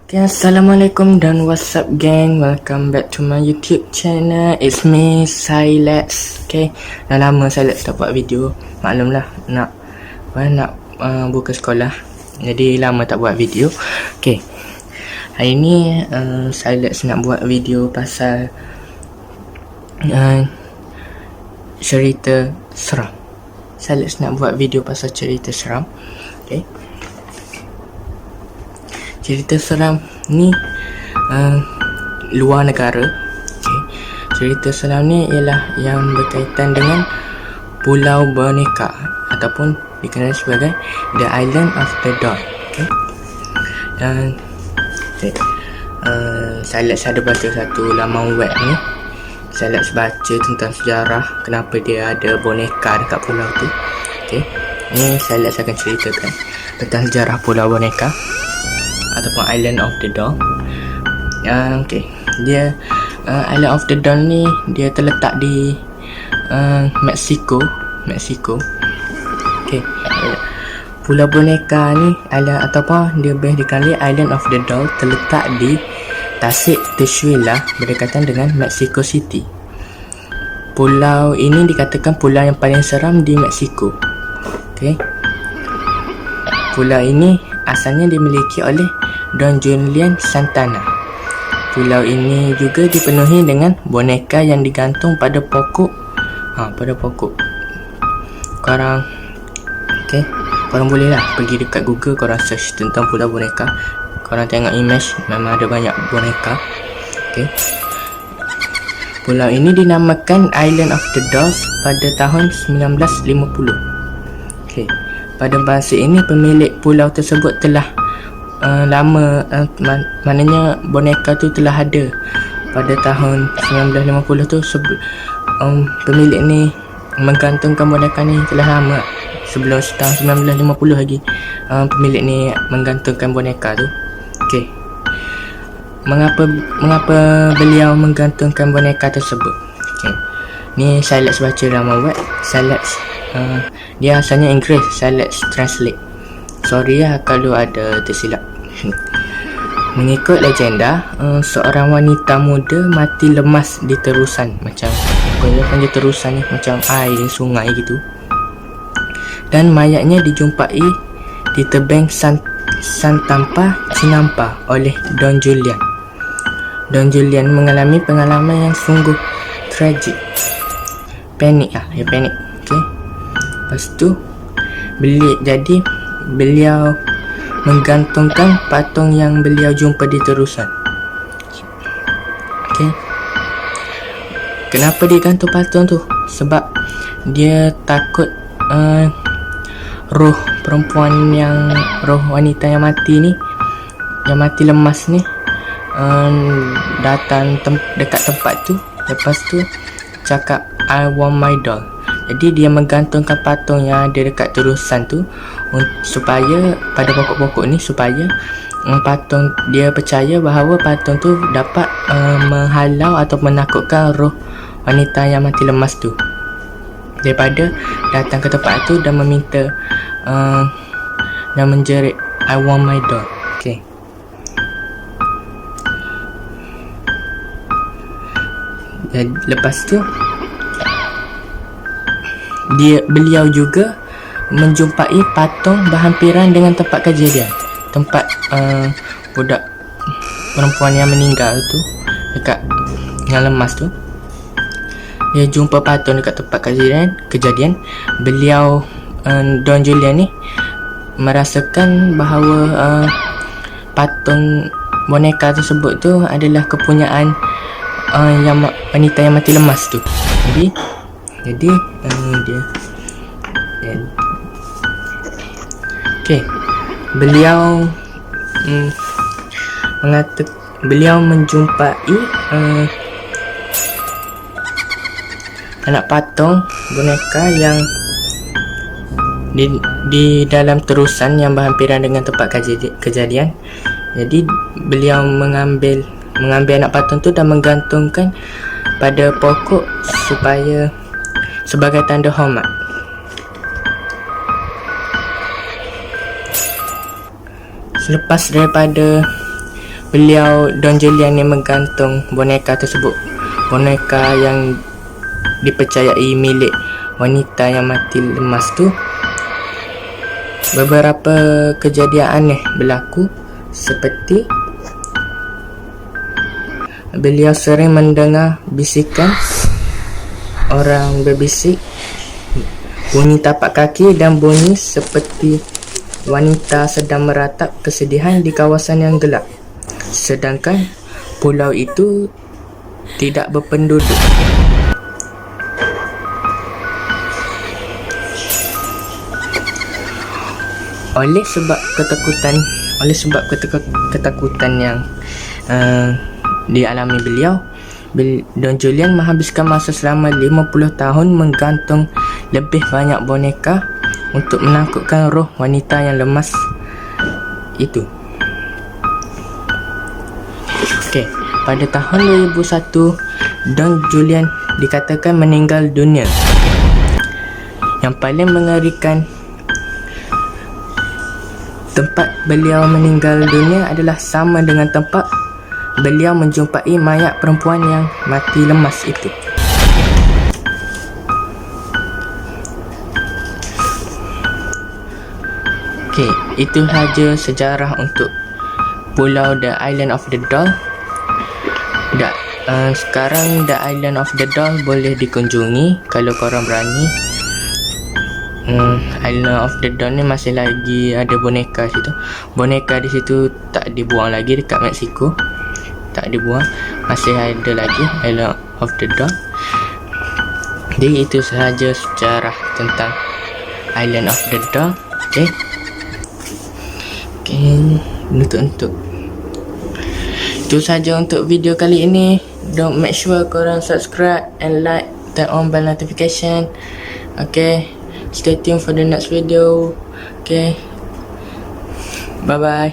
Okay, Assalamualaikum dan what's up gang. Welcome back to my YouTube channel. It's me, Silex. Okay, dah lama Silex tak buat video. Maklumlah, nak buka sekolah, jadi lama tak buat video. Okay, hari ni Silex nak buat video pasal cerita seram. Silex nak buat video pasal cerita seram. Okay, cerita seram ni luar negara. Okay. Cerita seram ni ialah yang berkaitan dengan Pulau Boneka ataupun dikenali sebagai The Island of the Doll. Okay. Saya ada baca satu laman web ni. Saya baca tentang sejarah kenapa dia ada boneka dekat pulau tu. Okay. Ni saya akan ceritakan tentang sejarah Pulau Boneka ataupun Island of the Doll. Okay, dia Island of the Doll ni dia terletak di Mexico. Okay, Pulau Boneka ni ataupun dia boleh dikenali Island of the Doll terletak di Tasik Tishuela berdekatan dengan Mexico City. Pulau ini dikatakan pulau yang paling seram di Mexico. Okay, pulau ini asalnya dimiliki oleh Don Julian Santana. Pulau ini juga dipenuhi dengan boneka yang digantung pada pokok. Korang bolehlah pergi dekat Google, korang search tentang Pulau Boneka. Korang tengok image, memang ada banyak boneka. Okay. Pulau ini dinamakan Island of the Dolls pada tahun 1950. Okay. Pada masa ini pemilik pulau tersebut telah maknanya boneka tu telah ada pada tahun 1950 tu. Pemilik ni menggantungkan boneka ni telah lama, sebelum tahun 1950 lagi pemilik ni menggantungkan boneka tu. Okey, mengapa beliau menggantungkan boneka tersebut? Okey, ni saya baca laman web. Dia asalnya Inggeris. Saya translate. Sorry ya kalau ada tersilap. Mengikut legenda, seorang wanita muda mati lemas di terusan, macam dia terusan ni macam air sungai gitu, dan mayatnya dijumpai di tebing Santampa Chinampa oleh Don Julian. Don Julian mengalami pengalaman yang sungguh tragik. Panik. Okay. Lepas tu beliau menggantungkan patung yang beliau jumpa di terusan. Okay. Kenapa dia gantung patung tu? Sebab dia takut roh wanita yang mati lemas ni datang dekat tempat tu. Lepas tu cakap, I want my doll. Jadi dia menggantungkan patung yang ada dekat terusan tu supaya pada pokok-pokok ni, supaya patung, dia percaya bahawa patung tu dapat menghalau atau menakutkan roh wanita yang mati lemas tu daripada datang ke tempat tu dan meminta dan menjerit, I want my doll. Okay. Dan lepas tu beliau juga menjumpai patung berhampiran dengan tempat kejadian, tempat budak perempuan yang meninggal tu, dekat yang lemas tu. Dia jumpa patung dekat tempat kejadian. Beliau Don Julian ni merasakan bahawa patung boneka tersebut tu adalah kepunyaan wanita yang mati lemas tu. Jadi dia okay. Beliau menjumpai anak patung boneka yang di dalam terusan yang berhampiran dengan tempat kejadian. Jadi beliau mengambil anak patung tu dan menggantungkan pada pokok sebagai tanda hormat. Selepas daripada beliau Don Julian yang menggantung boneka tersebut. Boneka yang dipercayai milik wanita yang mati lemas tu. Beberapa kejadian aneh berlaku, seperti beliau sering mendengar bisikan orang berbisik, bunyi tapak kaki dan bunyi seperti wanita sedang meratap kesedihan di kawasan yang gelap. Sedangkan pulau itu tidak berpenduduk. Oleh sebab ketakutan yang dialami beliau, Don Julian menghabiskan masa selama 50 tahun menggantung lebih banyak boneka untuk menakutkan roh wanita yang lemas itu. Pada tahun 2001, Don Julian dikatakan meninggal dunia. Yang paling mengerikan, tempat beliau meninggal dunia adalah sama dengan tempat beliau menjumpai mayat perempuan yang mati lemas itu. Itu saja sejarah untuk Pulau The Island of the Doll. Sekarang The Island of the Doll boleh dikunjungi kalau korang berani. Island of the Doll ni masih lagi ada boneka situ. Boneka di situ tak dibuang lagi dekat Mexico. Tak dibuang, masih ada lagi Island of the Doll. Jadi itu sahaja sejarah tentang Island of the Doll. Itu saja untuk video kali ini. Don't make sure korang subscribe and like, turn on bell notification. Stay tuned for the next video. Bye bye.